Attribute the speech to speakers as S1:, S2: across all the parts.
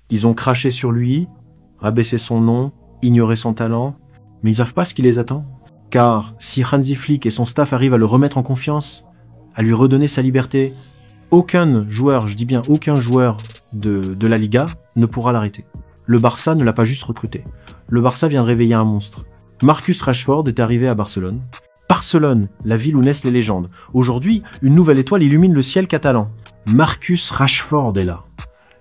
S1: Ils ont craché sur lui, rabaissé son nom, ignoré son talent, mais ils savent pas ce qui les attend. Car si Hansi Flick et son staff arrivent à le remettre en confiance, à lui redonner sa liberté, aucun joueur, je dis bien aucun joueur de la Liga ne pourra l'arrêter. Le Barça ne l'a pas juste recruté. Le Barça vient de réveiller un monstre. Marcus Rashford est arrivé à Barcelone. Barcelone, la ville où naissent les légendes. Aujourd'hui, une nouvelle étoile illumine le ciel catalan. Marcus Rashford est là.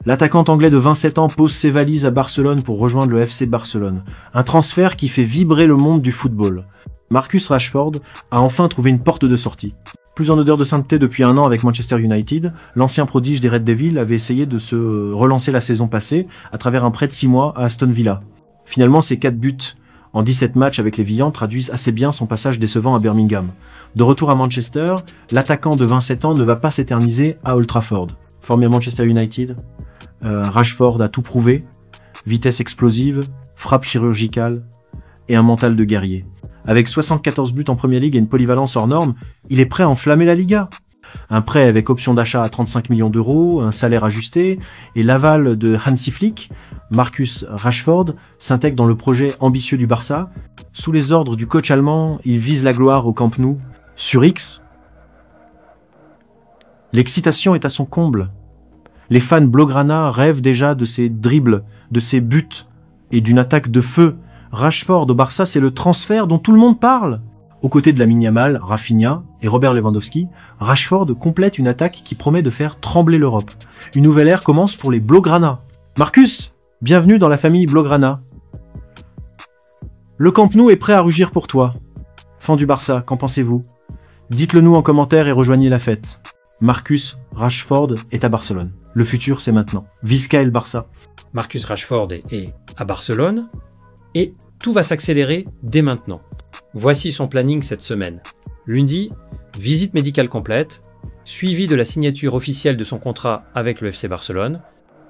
S1: L'attaquant anglais de 27 ans pose ses valises à Barcelone pour rejoindre le FC Barcelone. Un transfert qui fait vibrer le monde du football. Marcus Rashford a enfin trouvé une porte de sortie. Plus en odeur de sainteté depuis un an avec Manchester United, l'ancien prodige des Red Devils avait essayé de se relancer la saison passée à travers un prêt de 6 mois à Aston Villa. Finalement, ses 4 buts en 17 matchs avec les Villans traduisent assez bien son passage décevant à Birmingham. De retour à Manchester, l'attaquant de 27 ans ne va pas s'éterniser à Old Trafford. Formé à Manchester United, Rashford a tout prouvé, vitesse explosive, frappe chirurgicale et un mental de guerrier. Avec 74 buts en Premier League et une polyvalence hors norme, il est prêt à enflammer la Liga. Un prêt avec option d'achat à 35 millions d'euros, un salaire ajusté et l'aval de Hansi Flick, Marcus Rashford s'intègre dans le projet ambitieux du Barça. Sous les ordres du coach allemand, il vise la gloire au Camp Nou. Sur X, l'excitation est à son comble. Les fans blaugrana rêvent déjà de ses dribbles, de ses buts et d'une attaque de feu. Rashford au Barça, c'est le transfert dont tout le monde parle. Aux côtés de Lamine Yamal, Rafinha et Robert Lewandowski, Rashford complète une attaque qui promet de faire trembler l'Europe. Une nouvelle ère commence pour les blaugrana. Marcus, bienvenue dans la famille blaugrana. Le Camp Nou est prêt à rugir pour toi. Fan du Barça, qu'en pensez-vous? Dites-le nous en commentaire et rejoignez la fête. Marcus Rashford est à Barcelone. Le futur, c'est maintenant. Visca et le Barça.
S2: Marcus Rashford est à Barcelone et tout va s'accélérer dès maintenant. Voici son planning cette semaine. Lundi, visite médicale complète, suivi de la signature officielle de son contrat avec le FC Barcelone.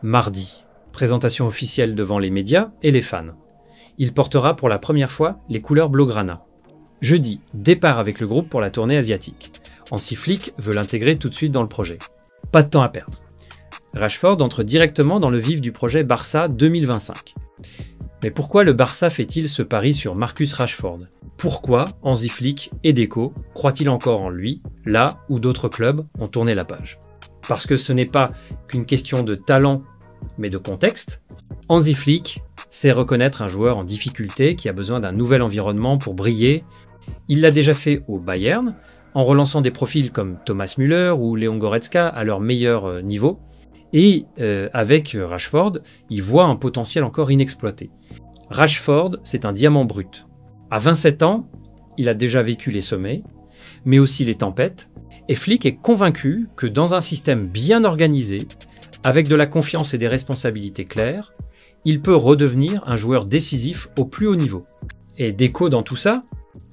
S2: Mardi, présentation officielle devant les médias et les fans. Il portera pour la première fois les couleurs blaugrana. Jeudi, départ avec le groupe pour la tournée asiatique. Hansi Flick veut l'intégrer tout de suite dans le projet. Pas de temps à perdre. Rashford entre directement dans le vif du projet Barça 2025. Mais pourquoi le Barça fait-il ce pari sur Marcus Rashford? Pourquoi Hansi Flick et Deco croient-ils encore en lui, là où d'autres clubs ont tourné la page? Parce que ce n'est pas qu'une question de talent, mais de contexte. Hansi Flick sait reconnaître un joueur en difficulté qui a besoin d'un nouvel environnement pour briller. Il l'a déjà fait au Bayern, en relançant des profils comme Thomas Müller ou Leon Goretzka à leur meilleur niveau. Et avec Rashford, il voit un potentiel encore inexploité. Rashford, c'est un diamant brut. À 27 ans, il a déjà vécu les sommets, mais aussi les tempêtes, et Flick est convaincu que dans un système bien organisé, avec de la confiance et des responsabilités claires, il peut redevenir un joueur décisif au plus haut niveau. Et Deco dans tout ça,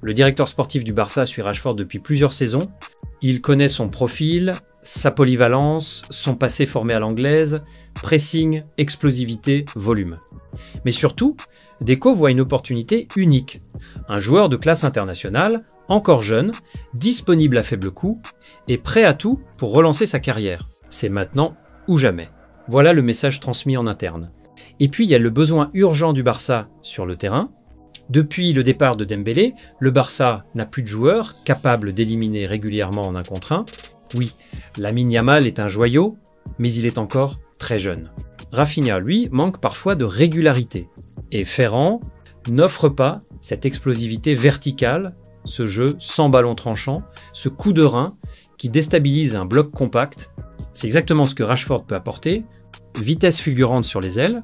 S2: le directeur sportif du Barça suit Rashford depuis plusieurs saisons, il connaît son profil, sa polyvalence, son passé formé à l'anglaise, pressing, explosivité, volume. Mais surtout, Deco voit une opportunité unique. Un joueur de classe internationale, encore jeune, disponible à faible coût et prêt à tout pour relancer sa carrière. C'est maintenant ou jamais. Voilà le message transmis en interne. Et puis il y a le besoin urgent du Barça sur le terrain. Depuis le départ de Dembélé, le Barça n'a plus de joueurs capables d'éliminer régulièrement en 1 contre 1. Oui, Lamine Yamal est un joyau, mais il est encore très jeune. Rafinha, lui, manque parfois de régularité. Et Ferran n'offre pas cette explosivité verticale, ce jeu sans ballon tranchant, ce coup de rein qui déstabilise un bloc compact. C'est exactement ce que Rashford peut apporter. Vitesse fulgurante sur les ailes,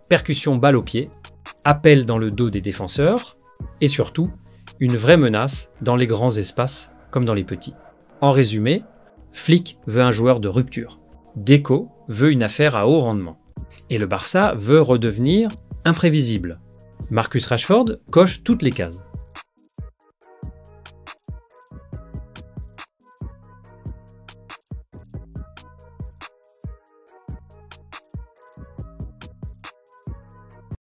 S2: percussion balle au pied, appel dans le dos des défenseurs, et surtout, une vraie menace dans les grands espaces comme dans les petits. En résumé, Flick veut un joueur de rupture. Deco veut une affaire à haut rendement. Et le Barça veut redevenir imprévisible. Marcus Rashford coche toutes les cases.